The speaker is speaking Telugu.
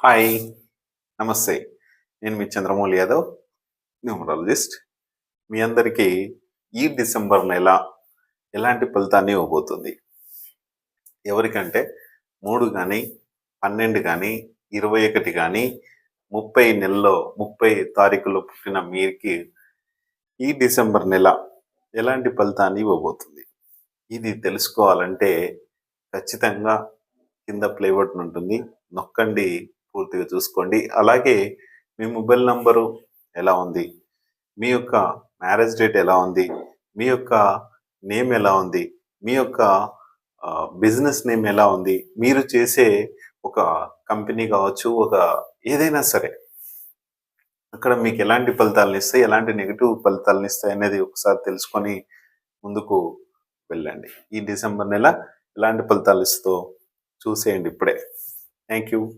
హాయ్! నమస్తే. నేను మీ చంద్రమౌళి యాదవ్, న్యూమరాలజిస్ట్. మీ అందరికీ ఈ డిసెంబర్ నెల ఎలాంటి ఫలితాన్ని ఇవ్వబోతుంది? ఎవరికంటే 3 గానీ, 12 గానీ, 21 గానీ, 30 నెలలో 30 తారీఖులో పుట్టిన మీరికి ఈ డిసెంబర్ నెల ఎలాంటి ఫలితాన్ని ఇవ్వబోతుంది? ఇది తెలుసుకోవాలంటే ఖచ్చితంగా కింద ప్లే బటన్ ఉంటుంది. నొక్కండి, పూర్తిగా చూసుకోండి. అలాగే మీ మొబైల్ నంబరు ఎలా ఉంది? మీ యొక్క మ్యారేజ్ డేట్ ఎలా ఉంది? మీ యొక్క నేమ్ ఎలా ఉంది? మీ యొక్క బిజినెస్ నేమ్ ఎలా ఉంది? మీరు చేసే ఒక కంపెనీ కావచ్చు, ఏదైనా సరే అక్కడ మీకు ఎలాంటి ఫలితాలనిస్తాయి, ఎలాంటి నెగెటివ్ ఫలితాలనిస్తాయి అనేది ఒకసారి తెలుసుకొని ముందుకు వెళ్ళండి. ఈ డిసెంబర్ నెల ఎలాంటి ఫలితాలు ఇస్తుందో చూసేయండి ఇప్పుడే. Thank you.